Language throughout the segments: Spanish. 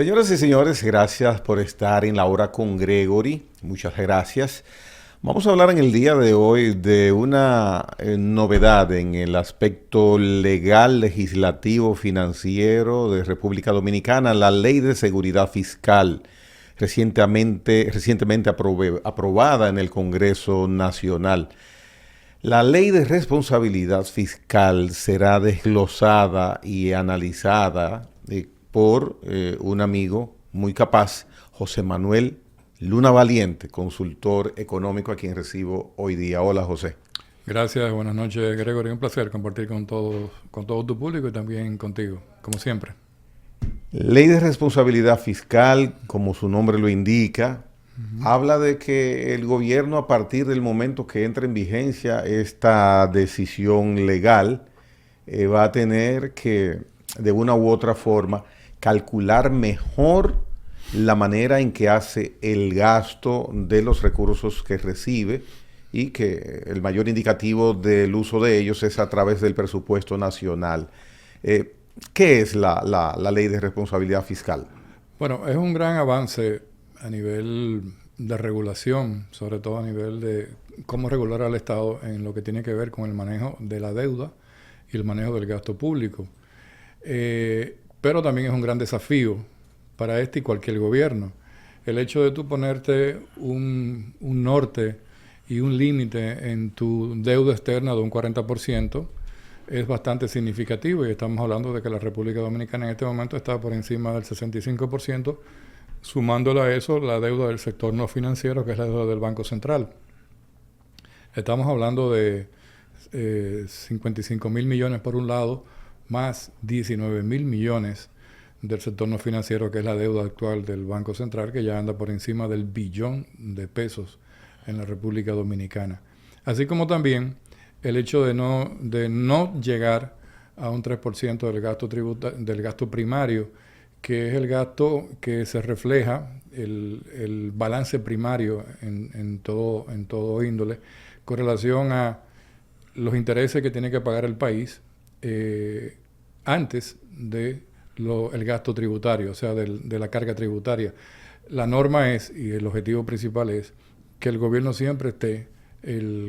Señoras y señores, gracias por estar en la hora con Gregory. Muchas gracias. Vamos a hablar en el día de hoy de una novedad en el aspecto legal, legislativo, financiero de República Dominicana, la Ley de Seguridad Fiscal, recientemente aprobada en el Congreso Nacional. La Ley de Responsabilidad Fiscal será desglosada y analizada por un amigo muy capaz, José Manuel Luna Valiente, consultor económico a quien recibo hoy día. Hola, José. Gracias, buenas noches, Gregory. Un placer compartir con todo tu público y también contigo, como siempre. Ley de responsabilidad fiscal, como su nombre lo indica, habla de que el gobierno, a partir del momento que entre en vigencia esta decisión legal, va a tener que, de una u otra forma, calcular mejor la manera en que hace el gasto de los recursos que recibe y que el mayor indicativo del uso de ellos es a través del presupuesto nacional. ¿Qué es la ley de responsabilidad fiscal? Bueno, es un gran avance a nivel de regulación, sobre todo a nivel de cómo regular al Estado en lo que tiene que ver con el manejo de la deuda y el manejo del gasto público. Pero también es un gran desafío para este y cualquier gobierno. El hecho de tú ponerte un norte y un límite en tu deuda externa de un 40% es bastante significativo, y estamos hablando de que la República Dominicana en este momento está por encima del 65%, sumándole a eso la deuda del sector no financiero, que es la deuda del Banco Central. Estamos hablando de 55,000 millones por un lado, más 19,000 millones del sector no financiero, que es la deuda actual del Banco Central, que ya anda por encima del billón de pesos en la República Dominicana. Así como también el hecho de no llegar a un 3% del gasto primario, que es el gasto que se refleja, el balance primario en todo índole, con relación a los intereses que tiene que pagar el país antes de el gasto tributario, o sea, de la carga tributaria. La norma es, y el objetivo principal es, que el gobierno siempre esté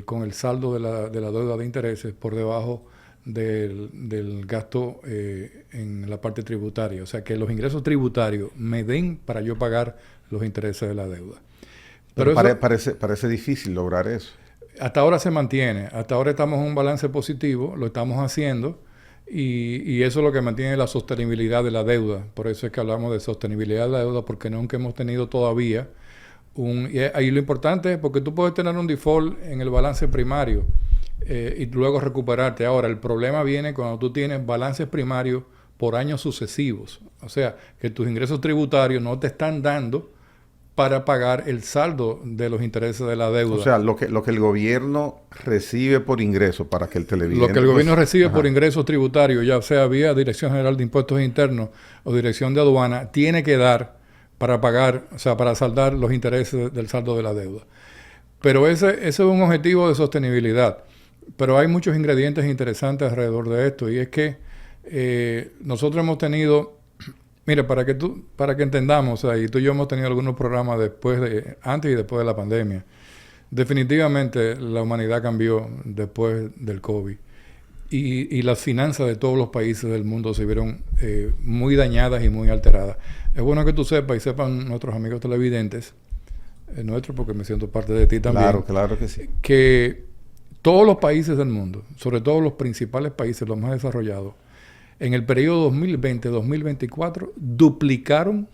con el saldo de la deuda de intereses por debajo del gasto en la parte tributaria. O sea, que los ingresos tributarios me den para yo pagar los intereses de la deuda. Pero parece difícil lograr eso. Hasta ahora se mantiene. Hasta ahora estamos en un balance positivo, lo estamos haciendo. Y eso es lo que mantiene la sostenibilidad de la deuda. Por eso es que hablamos de sostenibilidad de la deuda, porque nunca hemos tenido todavía y ahí lo importante es porque tú puedes tener un default en el balance primario y luego recuperarte. Ahora, el problema viene cuando tú tienes balances primarios por años sucesivos. O sea, que tus ingresos tributarios no te están dando para pagar el saldo de los intereses de la deuda. O sea, lo que el gobierno recibe por ingreso, para que el televidente... Lo que el gobierno recibe por ingresos tributarios, ya sea vía Dirección General de Impuestos Internos o Dirección de Aduana, tiene que dar para pagar, o sea, para saldar los intereses del saldo de la deuda. Pero ese es un objetivo de sostenibilidad. Pero hay muchos ingredientes interesantes alrededor de esto, y es que nosotros hemos tenido... Mira, para que entendamos, y tú y yo hemos tenido algunos programas antes y después de la pandemia. Definitivamente la humanidad cambió después del COVID. Y las finanzas de todos los países del mundo se vieron muy dañadas y muy alteradas. Es bueno que tú sepas y sepan nuestros amigos televidentes, porque me siento parte de ti también. Claro que sí. Que todos los países del mundo, sobre todo los principales países, los más desarrollados, en el periodo 2020-2024 duplicaron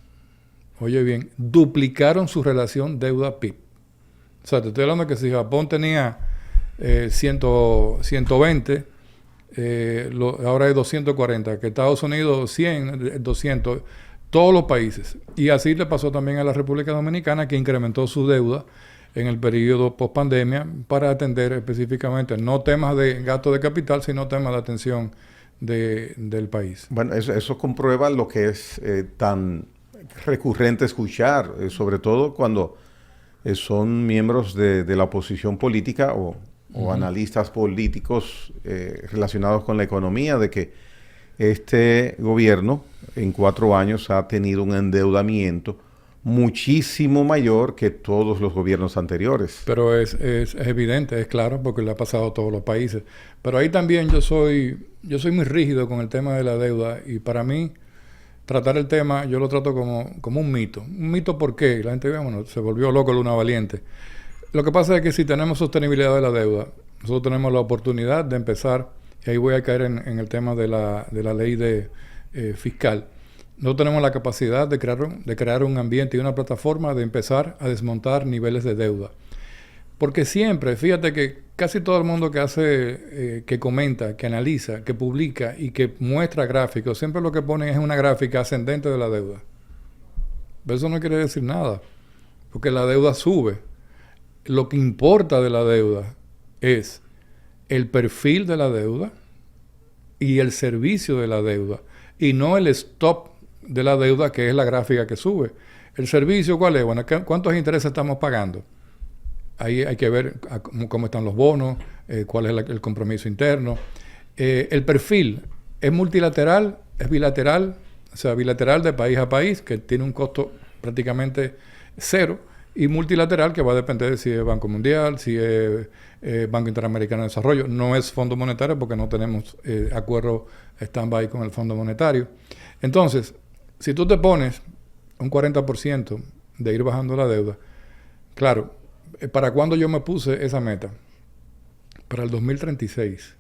su relación deuda-PIB. O sea, te estoy hablando de que si Japón tenía 120, ahora es 240, que Estados Unidos 100, 200, todos los países. Y así le pasó también a la República Dominicana, que incrementó su deuda en el periodo post-pandemia para atender específicamente no temas de gasto de capital, sino temas de atención del país. Bueno, eso comprueba lo que es tan recurrente escuchar, sobre todo cuando son miembros de la oposición política o analistas políticos relacionados con la economía, de que este gobierno en 4 años ha tenido un endeudamiento muchísimo mayor que todos los gobiernos anteriores. Pero es evidente, es claro, porque le ha pasado a todos los países. Pero ahí también yo soy muy rígido con el tema de la deuda, y para mí tratar el tema yo lo trato como un mito. Un mito, ¿por qué? La gente, bueno, se volvió loco Luna Valiente. Lo que pasa es que si tenemos sostenibilidad de la deuda, nosotros tenemos la oportunidad de empezar, y ahí voy a caer en el tema de la ley fiscal. Nosotros tenemos la capacidad de crear un ambiente y una plataforma de empezar a desmontar niveles de deuda. Porque siempre, fíjate que casi todo el mundo que hace, que comenta, que analiza, que publica y que muestra gráficos, siempre lo que ponen es una gráfica ascendente de la deuda. Pero eso no quiere decir nada, porque la deuda sube. Lo que importa de la deuda es el perfil de la deuda y el servicio de la deuda, y no el stop de la deuda, que es la gráfica que sube. ¿El servicio cuál es? Bueno, ¿cuántos intereses estamos pagando? Ahí hay que ver cómo están los bonos, cuál es el compromiso interno. El perfil es multilateral, es bilateral, o sea, bilateral de país a país, que tiene un costo prácticamente cero, y multilateral, que va a depender de si es Banco Mundial, si es Banco Interamericano de Desarrollo. No es Fondo Monetario porque no tenemos acuerdo stand-by con el Fondo Monetario. Entonces, si tú te pones un 40% de ir bajando la deuda, claro, ¿para cuándo yo me puse esa meta? Para el 2036.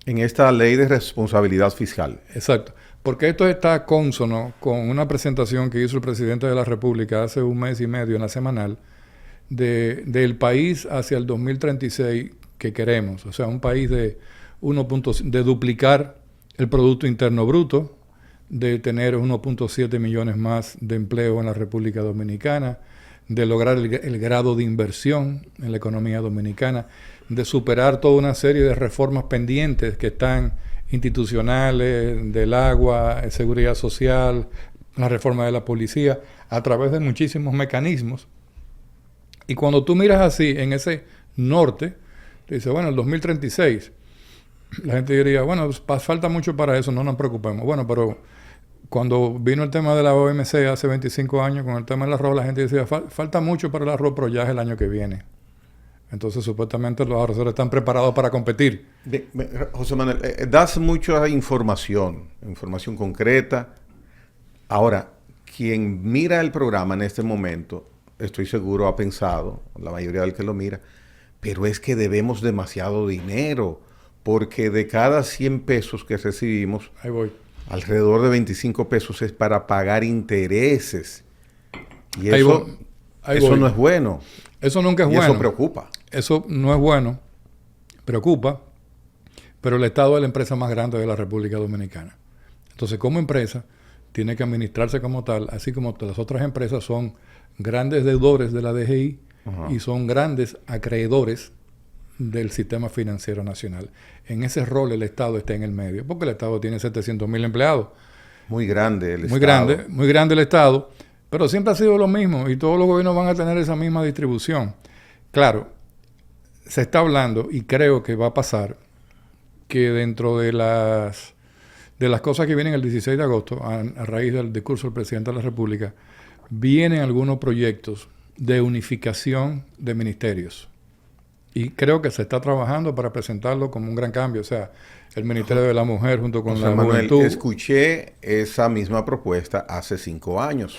En esta ley de responsabilidad fiscal. Exacto. Porque esto está cónsono con una presentación que hizo el presidente de la República hace 1 mes y medio en la semanal del país hacia el 2036 que queremos. O sea, un país de duplicar el Producto Interno Bruto, de tener 1.7 millones más de empleo en la República Dominicana, de lograr el grado de inversión en la economía dominicana, de superar toda una serie de reformas pendientes que están institucionales, del agua, seguridad social, la reforma de la policía, a través de muchísimos mecanismos. Y cuando tú miras así, en ese norte, te dice, bueno, el 2036, la gente diría, bueno, falta mucho para eso, no nos preocupemos. Bueno, pero cuando vino el tema de la OMC hace 25 años, con el tema del arroz, la gente decía, falta mucho para el arroz, pero ya es el año que viene. Entonces, supuestamente, los arroceros están preparados para competir. José Manuel, das mucha información concreta. Ahora, quien mira el programa en este momento, estoy seguro ha pensado, la mayoría del que lo mira, pero es que debemos demasiado dinero, porque de cada 100 pesos que recibimos, ahí voy, alrededor de 25 pesos es para pagar intereses. Y ahí eso, ahí eso voy. no es bueno. Eso nunca es y bueno. Eso preocupa. Eso no es bueno, preocupa, pero el Estado es la empresa más grande de la República Dominicana. Entonces, como empresa, tiene que administrarse como tal, así como las otras empresas son grandes deudores de la DGI y son grandes acreedores del sistema financiero nacional. En ese rol el Estado está en el medio, porque el Estado tiene 700,000 empleados. Muy grande el Estado. Muy grande el Estado, pero siempre ha sido lo mismo y todos los gobiernos van a tener esa misma distribución. Claro, se está hablando, y creo que va a pasar, que dentro de las cosas que vienen el 16 de agosto, a raíz del discurso del presidente de la República, vienen algunos proyectos de unificación de ministerios. Y creo que se está trabajando para presentarlo como un gran cambio. O sea, el Ministerio de la Mujer junto con la Juventud. Escuché esa misma propuesta hace 5 años.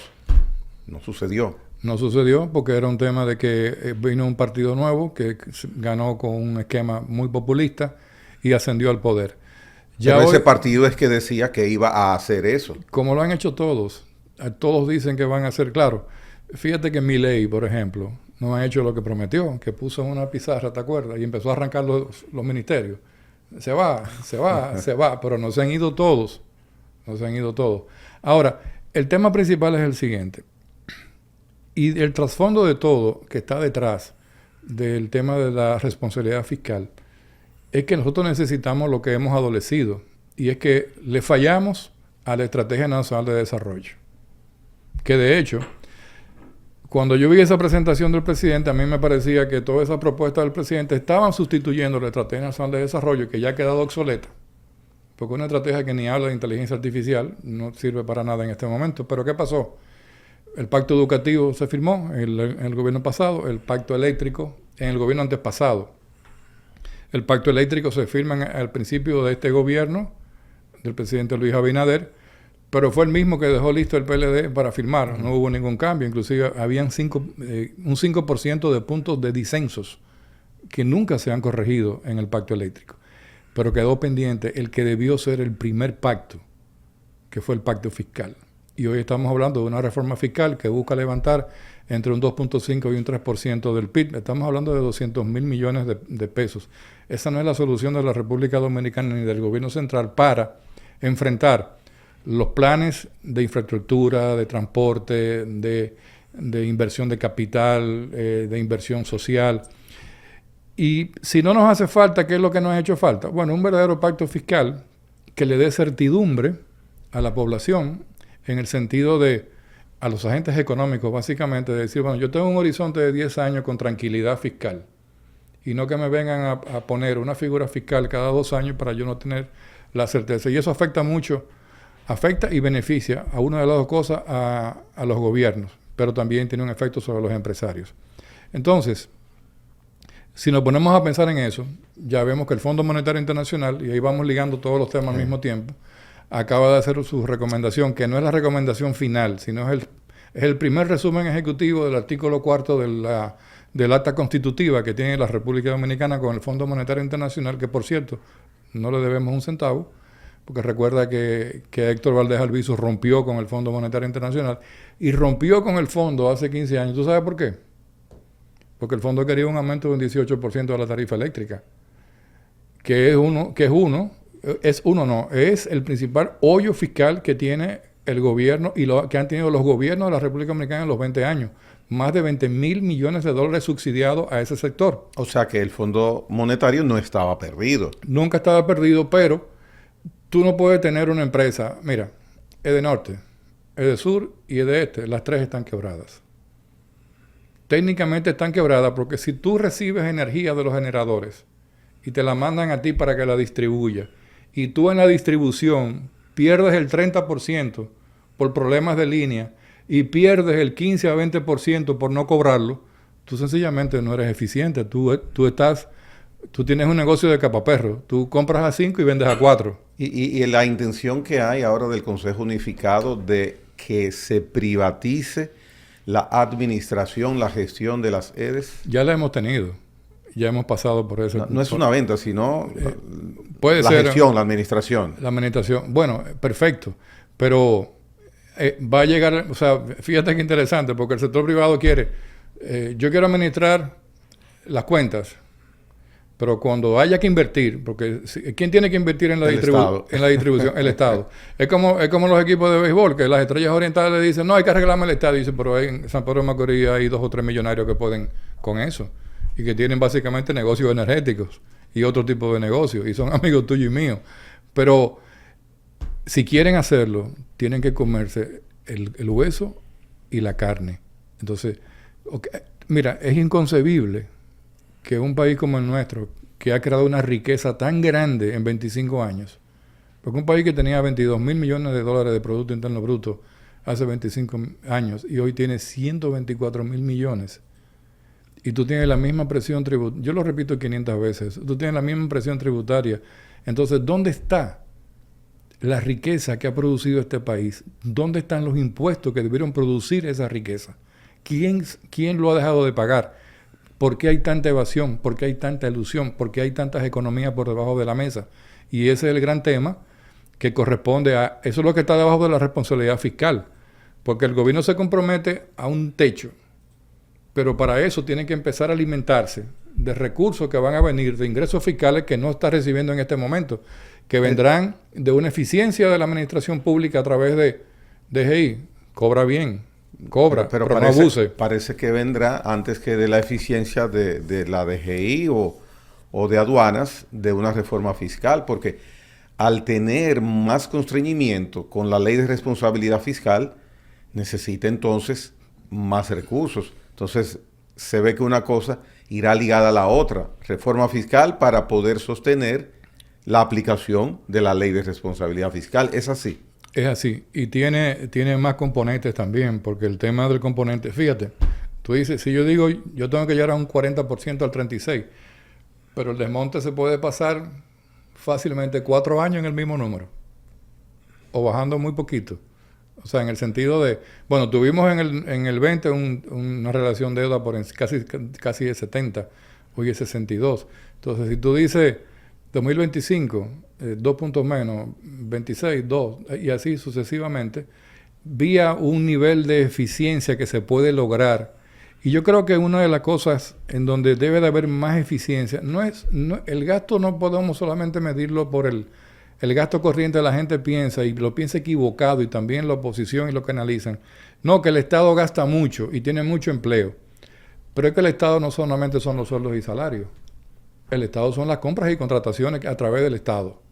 No sucedió. No sucedió porque era un tema de que vino un partido nuevo que ganó con un esquema muy populista y ascendió al poder. Ya pero ese partido es que decía que iba a hacer eso. Como lo han hecho todos. Todos dicen que van a hacer, claro. Fíjate que Milei, por ejemplo, no ha hecho lo que prometió, que puso en una pizarra, ¿te acuerdas? Y empezó a arrancar los ministerios. Se va, pero no se han ido todos. Ahora, el tema principal es el siguiente. Y el trasfondo de todo que está detrás del tema de la responsabilidad fiscal es que nosotros necesitamos lo que hemos adolecido, y es que le fallamos a la Estrategia Nacional de Desarrollo. Que de hecho, cuando yo vi esa presentación del presidente, a mí me parecía que todas esas propuestas del presidente estaban sustituyendo la Estrategia Nacional de Desarrollo, que ya ha quedado obsoleta. porque una estrategia que ni habla de inteligencia artificial no sirve para nada en este momento. Pero ¿qué pasó? El pacto educativo se firmó en el gobierno pasado, el pacto eléctrico en el gobierno antes pasado. El pacto eléctrico se firma al principio de este gobierno, del presidente Luis Abinader, pero fue el mismo que dejó listo el PLD para firmar. No hubo ningún cambio. Inclusive habían un 5% de puntos de disensos que nunca se han corregido en el pacto eléctrico. Pero quedó pendiente el que debió ser el primer pacto, que fue el pacto fiscal. Y hoy estamos hablando de una reforma fiscal que busca levantar entre un 2.5 y un 3% del PIB. Estamos hablando de 200 mil millones de pesos. Esa no es la solución de la República Dominicana ni del gobierno central para enfrentar los planes de infraestructura, de transporte, de inversión de capital, de inversión social. Y si no nos hace falta, ¿qué es lo que nos ha hecho falta? Bueno, un verdadero pacto fiscal que le dé certidumbre a la población en el sentido de, a los agentes económicos, básicamente, de decir, bueno, yo tengo un horizonte de 10 años con tranquilidad fiscal y no que me vengan a poner una figura fiscal cada 2 años para yo no tener la certeza. Y eso afecta mucho, afecta y beneficia a una de las dos cosas a los gobiernos, pero también tiene un efecto sobre los empresarios. Entonces, si nos ponemos a pensar en eso, ya vemos que el Fondo Monetario Internacional, y ahí vamos ligando todos los temas al mismo tiempo, acaba de hacer su recomendación, que no es la recomendación final, sino es el primer resumen ejecutivo del artículo 4 del acta constitutiva que tiene la República Dominicana con el Fondo Monetario Internacional, que por cierto, no le debemos un centavo, porque recuerda que Héctor Valdés Albizu rompió con el Fondo Monetario Internacional y rompió con el fondo hace 15 años. ¿Tú sabes por qué? Porque el fondo quería un aumento de un 18% de la tarifa eléctrica, es el principal hoyo fiscal que tiene el gobierno y que han tenido los gobiernos de la República Dominicana en los 20 años. Más de 20 mil millones de dólares subsidiados a ese sector. O sea que el Fondo Monetario no estaba perdido. Nunca estaba perdido, pero tú no puedes tener una empresa, mira, Edenorte, Edesur y Edeeste, las tres están quebradas. Técnicamente están quebradas porque si tú recibes energía de los generadores y te la mandan a ti para que la distribuya, y tú en la distribución pierdes el 30% por problemas de línea y pierdes el 15 a 20% por no cobrarlo, tú sencillamente no eres eficiente. Tú tienes un negocio de capaperro. Tú compras a 5 y vendes a 4. Y la intención que hay ahora del Consejo Unificado de que se privatice la administración, la gestión de las EDES. Ya la hemos tenido. Ya hemos pasado por eso. No es una venta, sino puede la ser, gestión, la administración. La administración. Bueno, perfecto. Pero va a llegar, o sea, fíjate qué interesante, porque el sector privado quiere, yo quiero administrar las cuentas, pero cuando haya que invertir, porque ¿quién tiene que invertir en la distribución? El Estado. Es como los equipos de béisbol, que las estrellas orientales le dicen, no, hay que arreglarme el Estado. Y dicen, pero en San Pedro de Macorís hay 2 o 3 millonarios que pueden con eso. Y que tienen básicamente negocios energéticos y otro tipo de negocios, y son amigos tuyos y míos. Pero si quieren hacerlo, tienen que comerse el hueso y la carne. Entonces, mira, es inconcebible que un país como el nuestro, que ha creado una riqueza tan grande en 25 años, porque un país que tenía 22 mil millones de dólares de Producto Interno Bruto hace 25 años y hoy tiene 124 mil millones, y tú tienes la misma presión tributaria, yo lo repito 500 veces, tú tienes la misma presión tributaria. Entonces, ¿dónde está la riqueza que ha producido este país? ¿Dónde están los impuestos que debieron producir esa riqueza? ¿Quién lo ha dejado de pagar? ¿Por qué hay tanta evasión? ¿Por qué hay tanta ilusión? ¿Por qué hay tantas economías por debajo de la mesa? Y ese es el gran tema que corresponde a... Eso es lo que está debajo de la responsabilidad fiscal. Porque el gobierno se compromete a un techo, pero para eso tiene que empezar a alimentarse de recursos que van a venir, de ingresos fiscales que no está recibiendo en este momento, que vendrán de una eficiencia de la administración pública a través de DGI. Cobra bien, pero no abuse. Parece que vendrá antes que de la eficiencia de la DGI o de aduanas, de una reforma fiscal, porque al tener más constreñimiento con la ley de responsabilidad fiscal, necesita entonces más recursos. Entonces se ve que una cosa irá ligada a la otra. Reforma fiscal para poder sostener la aplicación de la ley de responsabilidad fiscal. ¿Es así? Es así. Y tiene más componentes también, porque el tema del componente, fíjate, tú dices, si yo digo, yo tengo que llegar a un 40% al 36%, pero el desmonte se puede pasar fácilmente 4 años en el mismo número, o bajando muy poquito. O sea, en el sentido de, bueno, tuvimos en el 20 una relación de deuda por casi de 70, hoy es 62. Entonces, si tú dices 2025, 2 puntos menos, 26, 2, y así sucesivamente, vía un nivel de eficiencia que se puede lograr. Y yo creo que una de las cosas en donde debe de haber más eficiencia, el gasto no podemos solamente medirlo por el gasto corriente. La gente piensa, y lo piensa equivocado, y también la oposición y lo que analizan, no, que el Estado gasta mucho y tiene mucho empleo. Pero es que el Estado no solamente son los sueldos y salarios. El Estado son las compras y contrataciones a través del Estado,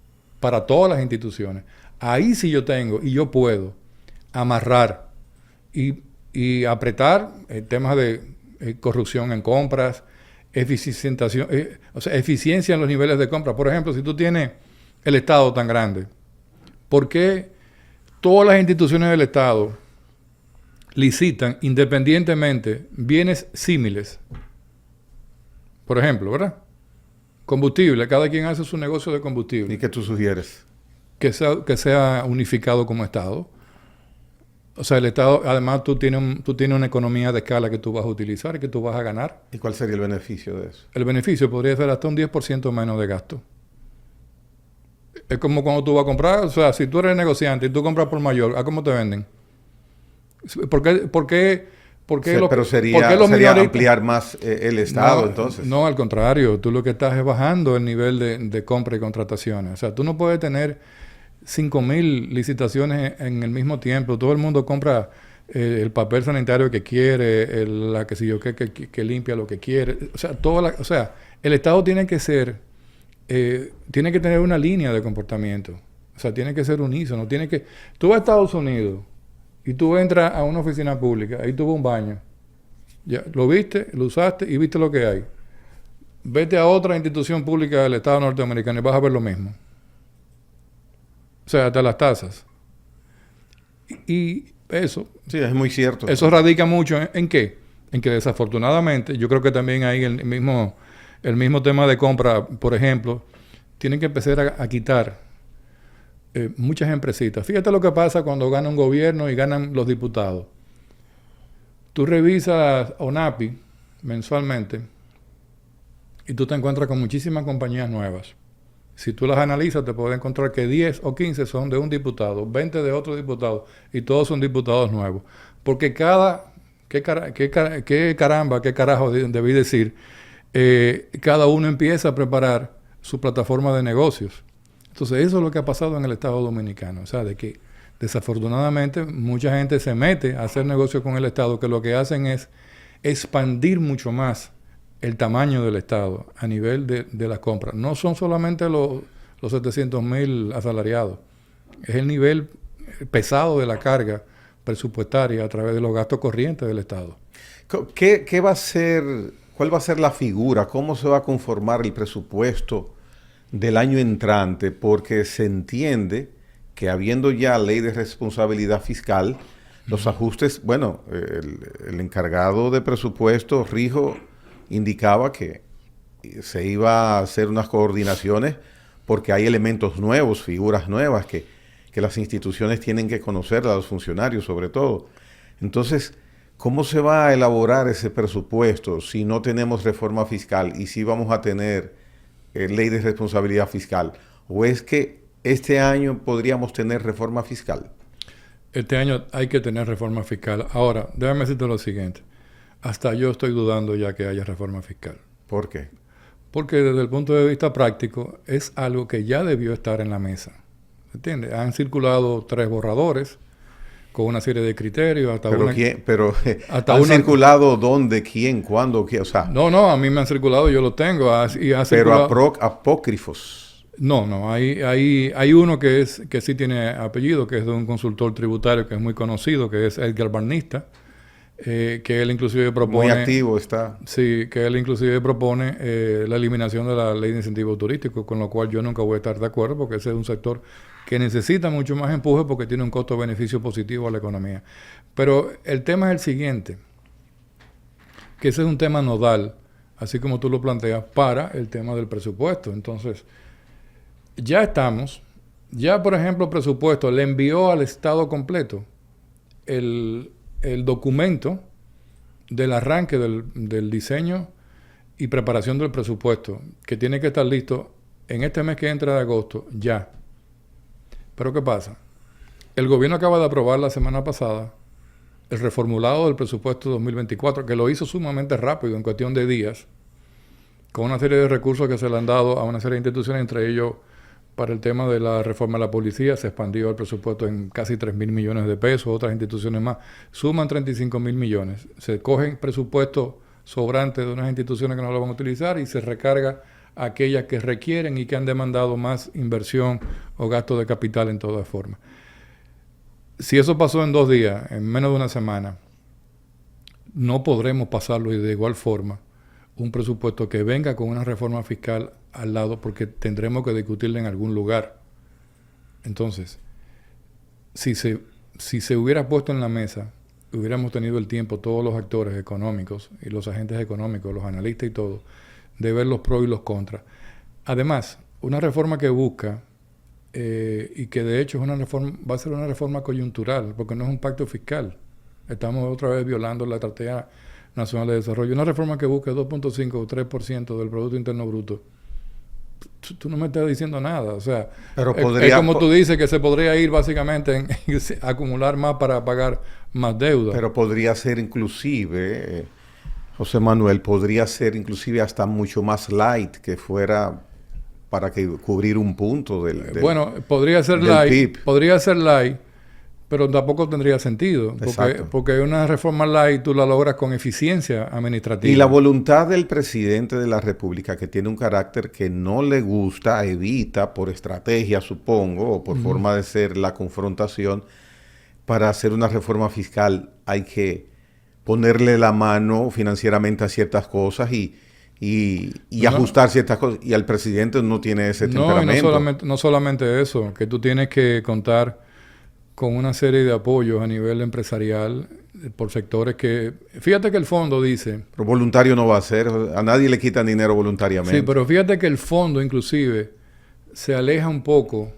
para todas las instituciones. Ahí sí yo tengo y yo puedo amarrar y apretar temas de corrupción en compras, eficiencia en los niveles de compra. Por ejemplo, si tú tienes el Estado tan grande, ¿por qué todas las instituciones del Estado licitan independientemente bienes símiles? Por ejemplo, ¿verdad? Combustible, cada quien hace su negocio de combustible. ¿Y qué tú sugieres? Que sea unificado como Estado. O sea, el Estado, además tú tienes una economía de escala que tú vas a utilizar y que tú vas a ganar. ¿Y cuál sería el beneficio de eso? El beneficio podría ser hasta un 10% menos de gasto. Es como cuando tú vas a comprar, o sea, si tú eres negociante y tú compras por mayor, ¿a cómo te venden? ¿Por qué Pero sería ampliar más el Estado, entonces. No, al contrario. Tú lo que estás es bajando el nivel de compra y contrataciones. O sea, tú no puedes tener 5,000 licitaciones en el mismo tiempo. Todo el mundo compra el papel sanitario que quiere, la que sé yo que limpia lo que quiere. O sea, el Estado tiene que ser, tiene que tener una línea de comportamiento. O sea, tiene que ser unísono. Tú vas a Estados Unidos y tú entras a una oficina pública, ahí tuvo un baño. Ya, lo viste, lo usaste y viste lo que hay. Vete a otra institución pública del Estado norteamericano y vas a ver lo mismo. O sea, hasta las tasas. Y eso... Sí, es muy cierto. Eso radica mucho ¿en qué? En que desafortunadamente, yo creo que también hay el mismo tema de compra, por ejemplo, tienen que empezar a quitar muchas empresitas. Fíjate lo que pasa cuando gana un gobierno y ganan los diputados. Tú revisas ONAPI mensualmente y tú te encuentras con muchísimas compañías nuevas. Si tú las analizas, te puedes encontrar que 10 o 15 son de un diputado, 20 de otro diputado, y todos son diputados nuevos. Porque ¿qué carajo debí decir? Cada uno empieza a preparar su plataforma de negocios. Entonces, eso es lo que ha pasado en el Estado Dominicano. O sea, de que desafortunadamente mucha gente se mete a hacer negocio con el Estado, que lo que hacen es expandir mucho más el tamaño del Estado a nivel de las compras. No son solamente los 700,000 asalariados. Es el nivel pesado de la carga presupuestaria a través de los gastos corrientes del Estado. ¿Qué va a ser, cuál va a ser la figura? ¿Cómo se va a conformar el presupuesto del año entrante? Porque se entiende que habiendo ya ley de responsabilidad fiscal, los ajustes, bueno, el encargado de presupuesto, Rijo, indicaba que se iba a hacer unas coordinaciones porque hay elementos nuevos, figuras nuevas que las instituciones tienen que conocer, a los funcionarios sobre todo. Entonces, ¿cómo se va a elaborar ese presupuesto si no tenemos reforma fiscal y si vamos a tener ley de responsabilidad fiscal? ¿O es que este año podríamos tener reforma fiscal? Este año hay que tener reforma fiscal. Ahora, déjame decirte lo siguiente. Hasta yo estoy dudando ya que haya reforma fiscal. ¿Por qué? Porque desde el punto de vista práctico es algo que ya debió estar en la mesa. ¿Entiendes? Han circulado 3 borradores con una serie de criterios. ¿Han circulado dónde, quién, cuándo, qué? O sea, no, a mí me han circulado, yo lo tengo. Pero apócrifos. No, hay uno que sí tiene apellido, que es de un consultor tributario que es muy conocido, que es Edgar Barnista. que él inclusive propone... Muy activo está. Sí, que él inclusive propone la eliminación de la ley de incentivos turísticos, con lo cual yo nunca voy a estar de acuerdo, porque ese es un sector que necesita mucho más empuje porque tiene un costo-beneficio positivo a la economía. Pero el tema es el siguiente, que ese es un tema nodal, así como tú lo planteas, para el tema del presupuesto. Entonces, ya por ejemplo, el presupuesto le envió al Estado completo el documento del arranque del diseño y preparación del presupuesto, que tiene que estar listo en este mes que entra de agosto, ya. Pero ¿qué pasa? El gobierno acaba de aprobar la semana pasada el reformulado del presupuesto 2024, que lo hizo sumamente rápido, en cuestión de días, con una serie de recursos que se le han dado a una serie de instituciones, entre ellos, para el tema de la reforma de la policía, se expandió el presupuesto en casi 3.000 millones de pesos, otras instituciones más, suman 35.000 millones. Se cogen presupuestos sobrantes de unas instituciones que no lo van a utilizar y se recarga a aquellas que requieren y que han demandado más inversión o gasto de capital en todas formas. Si eso pasó en 2 días, en menos de una semana, no podremos pasarlo de igual forma un presupuesto que venga con una reforma fiscal al lado, porque tendremos que discutirla en algún lugar. Entonces, si se hubiera puesto en la mesa, hubiéramos tenido el tiempo, todos los actores económicos y los agentes económicos, los analistas y todo, de ver los pros y los contras. Además, una reforma que busca, y que de hecho va a ser una reforma coyuntural, porque no es un pacto fiscal. Estamos otra vez violando la Estrategia Nacional de Desarrollo. Una reforma que busca 2.5 o 3% del Producto Interno Bruto. Tú no me estás diciendo nada. O sea, pero es como tú dices, que se podría ir básicamente en acumular más para pagar más deuda. Pero podría ser inclusive, José Manuel, podría ser inclusive hasta mucho más light, que fuera para cubrir un punto del bueno, podría ser light, pero tampoco tendría sentido, porque una reforma light tú la logras con eficiencia administrativa. Y la voluntad del presidente de la República, que tiene un carácter que no le gusta, evita por estrategia, supongo, o por forma de ser la confrontación, para hacer una reforma fiscal hay que ponerle la mano financieramente a ciertas cosas y ajustar ciertas cosas. Y al presidente no tiene ese temperamento. No solamente eso, que tú tienes que contar con una serie de apoyos a nivel empresarial por sectores que... Fíjate que el fondo dice... Pero voluntario no va a ser. A nadie le quitan dinero voluntariamente. Sí, pero fíjate que el fondo inclusive se aleja un poco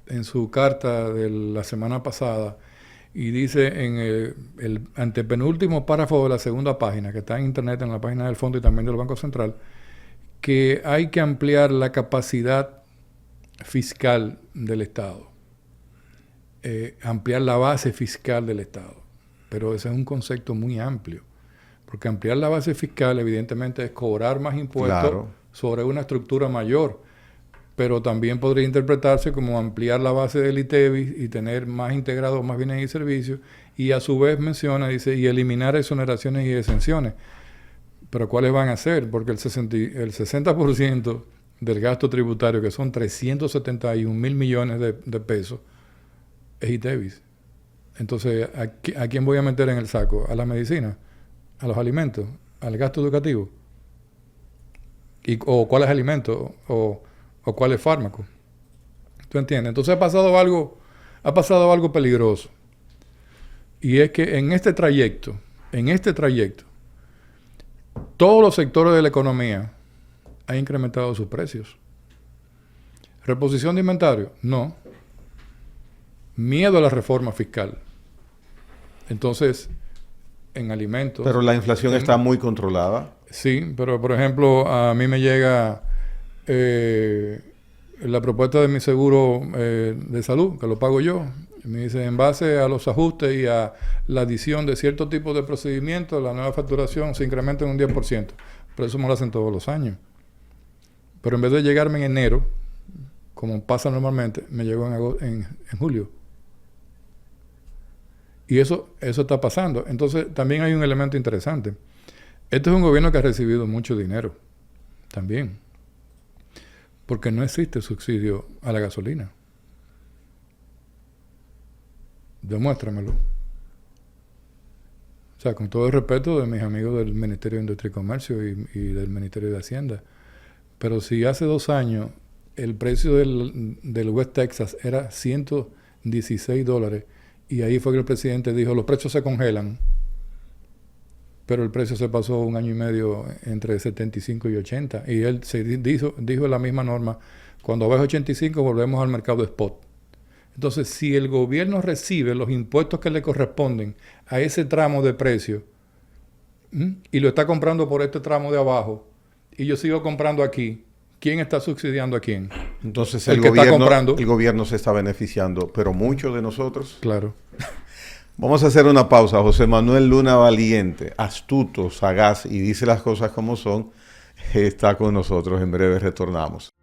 en su carta de la semana pasada y dice en el antepenúltimo párrafo de la segunda página, que está en internet, en la página del fondo y también del Banco Central, que hay que ampliar la capacidad fiscal del Estado. Ampliar la base fiscal del Estado. Pero ese es un concepto muy amplio. Porque ampliar la base fiscal, evidentemente, es cobrar más impuestos sobre una estructura mayor. Pero también podría interpretarse como ampliar la base del ITEVIS y tener más integrados más bienes y servicios. Y a su vez menciona, dice, y eliminar exoneraciones y exenciones. Pero ¿cuáles van a ser? Porque el 60% del gasto tributario, que son 371.000 millones de pesos, es ITEVIS. Entonces, ¿a quién voy a meter en el saco? ¿A la medicina? ¿A los alimentos? ¿Al gasto educativo? ¿O cuáles alimentos? ¿O cuáles fármacos? ¿Tú entiendes? Entonces ha pasado algo peligroso. Y es que en este trayecto, todos los sectores de la economía han incrementado sus precios. ¿Reposición de inventario? No. Miedo a la reforma fiscal. Entonces, en alimentos... Pero la inflación está muy controlada. Sí, pero por ejemplo, a mí me llega la propuesta de mi seguro de salud, que lo pago yo. Me dice, en base a los ajustes y a la adición de ciertos tipos de procedimientos, la nueva facturación se incrementa en un 10%. Pero eso me lo hacen todos los años. Pero en vez de llegarme en enero, como pasa normalmente, me llegó en julio. Y eso está pasando. Entonces, también hay un elemento interesante. Este es un gobierno que ha recibido mucho dinero. También. Porque no existe subsidio a la gasolina. Demuéstramelo. O sea, con todo el respeto de mis amigos del Ministerio de Industria y Comercio y del Ministerio de Hacienda. Pero si hace 2 años el precio del West Texas era $116, y ahí fue que el presidente dijo, los precios se congelan, pero el precio se pasó 1 año y medio entre 75 y 80, y él dijo la misma norma, cuando baje 85 volvemos al mercado de spot. Entonces, si el gobierno recibe los impuestos que le corresponden a ese tramo de precio, y lo está comprando por este tramo de abajo, y yo sigo comprando aquí, ¿quién está subsidiando a quién? Entonces el gobierno se está beneficiando, pero muchos de nosotros. Claro. Vamos a hacer una pausa. José Manuel Luna Valiente, astuto, sagaz y dice las cosas como son, está con nosotros. En breve retornamos.